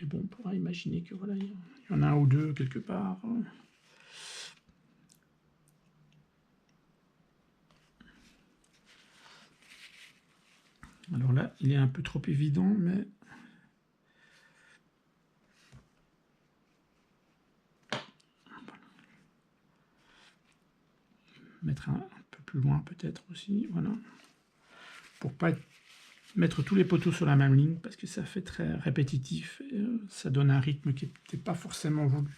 Et bon, on pourra imaginer que voilà, il y en a un ou deux quelque part. Alors là, il est un peu trop évident, mais... Mettre un peu plus loin peut-être aussi, voilà. Pour pas mettre tous les poteaux sur la même ligne, parce que ça fait très répétitif, et ça donne un rythme qui n'était pas forcément voulu.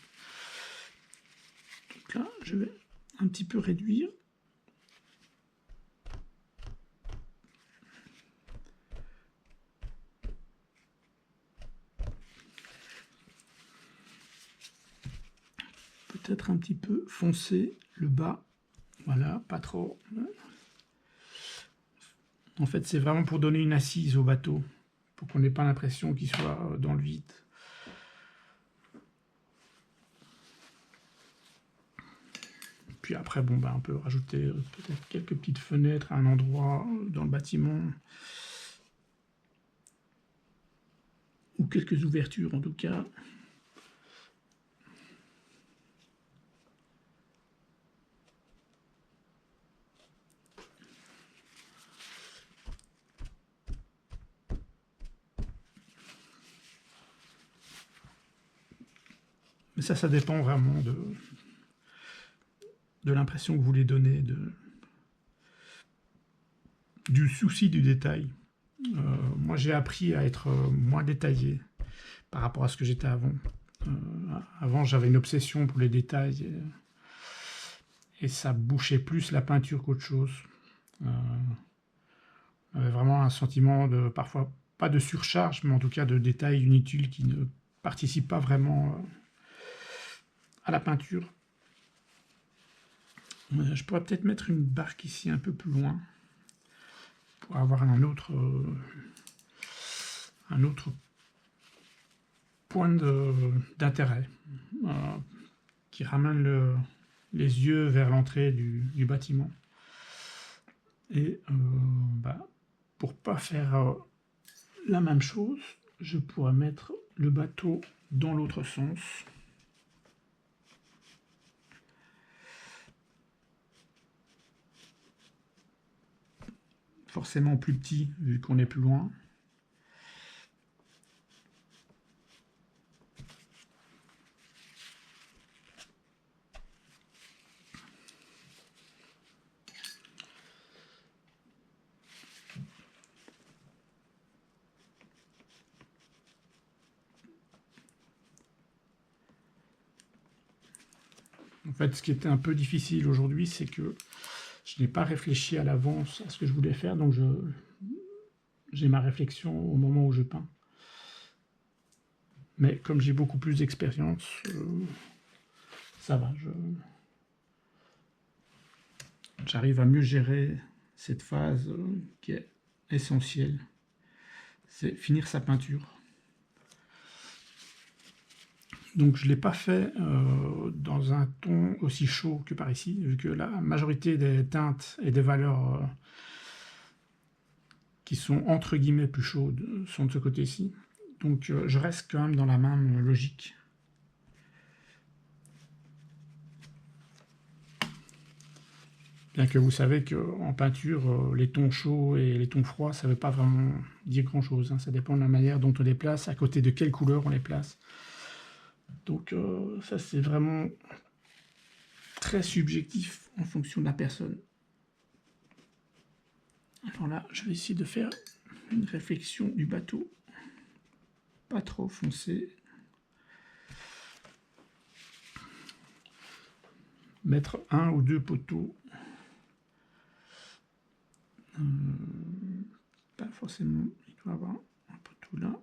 Donc là, je vais un petit peu réduire. Peut-être un petit peu foncer le bas, voilà, pas trop. En fait, c'est vraiment pour donner une assise au bateau, pour qu'on n'ait pas l'impression qu'il soit dans le vide. Puis après, bon, on peut rajouter peut-être quelques petites fenêtres à un endroit dans le bâtiment. Ou quelques ouvertures en tout cas. Mais ça dépend vraiment de l'impression que vous voulez donner, du souci du détail. Moi, j'ai appris à être moins détaillé par rapport à ce que j'étais avant. Avant, j'avais une obsession pour les détails et ça bouchait plus la peinture qu'autre chose. J'avais vraiment un sentiment de, parfois, pas de surcharge, mais en tout cas de détails inutiles qui ne participent pas vraiment à la peinture. Je pourrais peut-être mettre une barque ici un peu plus loin pour avoir un autre point d'intérêt qui ramène les yeux vers l'entrée du bâtiment. Et pour pas faire la même chose, je pourrais mettre le bateau dans l'autre sens. Forcément plus petit vu qu'on est plus loin. En fait, ce qui était un peu difficile aujourd'hui, c'est que je n'ai pas réfléchi à l'avance à ce que je voulais faire, donc j'ai ma réflexion au moment où je peins. Mais comme j'ai beaucoup plus d'expérience, ça va. J'arrive à mieux gérer cette phase qui est essentielle. C'est finir sa peinture. Donc je ne l'ai pas fait dans un ton aussi chaud que par ici, vu que la majorité des teintes et des valeurs qui sont entre guillemets plus chaudes sont de ce côté-ci. Donc je reste quand même dans la même logique. Bien que vous savez qu'en peinture, les tons chauds et les tons froids, ça ne veut pas vraiment dire grand-chose. Hein. Ça dépend de la manière dont on les place, à côté de quelle couleur on les place. Donc ça, c'est vraiment très subjectif en fonction de la personne. Alors là, je vais essayer de faire une réflexion du bateau. Pas trop foncé. Mettre un ou deux poteaux. Pas forcément, il doit y avoir un poteau là.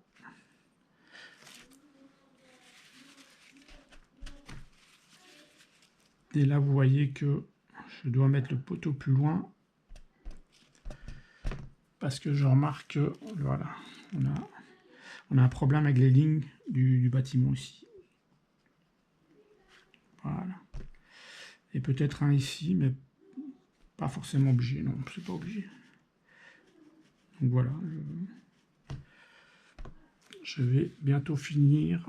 Et là, vous voyez que je dois mettre le poteau plus loin. Parce que je remarque que, voilà, on a un problème avec les lignes du bâtiment ici. Voilà. Et peut-être un ici, mais pas forcément obligé, non, c'est pas obligé. Donc voilà, Je vais bientôt finir.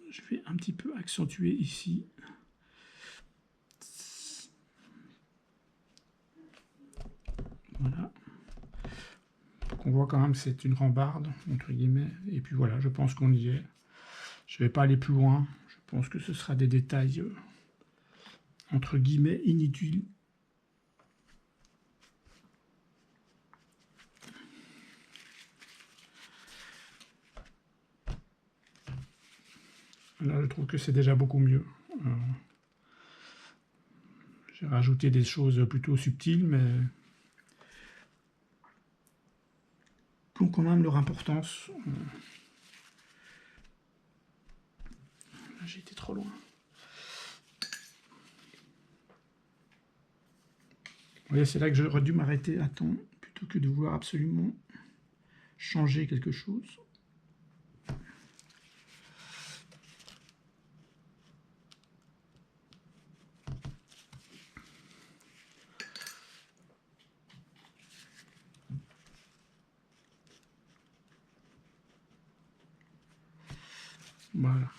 Je vais un petit peu accentuer ici. Voilà. Donc on voit quand même que c'est une rambarde, entre guillemets. Et puis voilà, je pense qu'on y est. Je ne vais pas aller plus loin. Je pense que ce sera des détails, entre guillemets, inutiles. Là, je trouve que c'est déjà beaucoup mieux. J'ai rajouté des choses plutôt subtiles, mais qui ont quand même leur importance. Là, j'ai été trop loin. Vous voyez, c'est là que j'aurais dû m'arrêter à temps, plutôt que de vouloir absolument changer quelque chose. Voilà.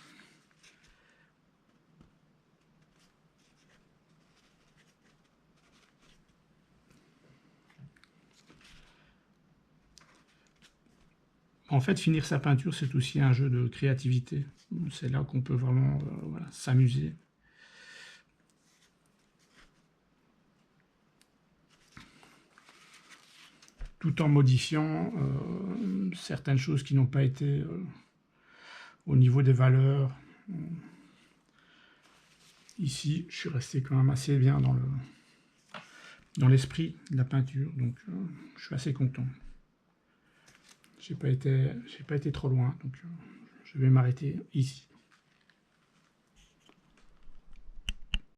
En fait, finir sa peinture, c'est aussi un jeu de créativité. C'est là qu'on peut vraiment voilà, s'amuser. Tout en modifiant certaines choses qui n'ont pas été au niveau des valeurs. Ici, je suis resté quand même assez bien dans l'esprit de la peinture, donc je suis assez content. J'ai pas été trop loin, donc je vais m'arrêter ici.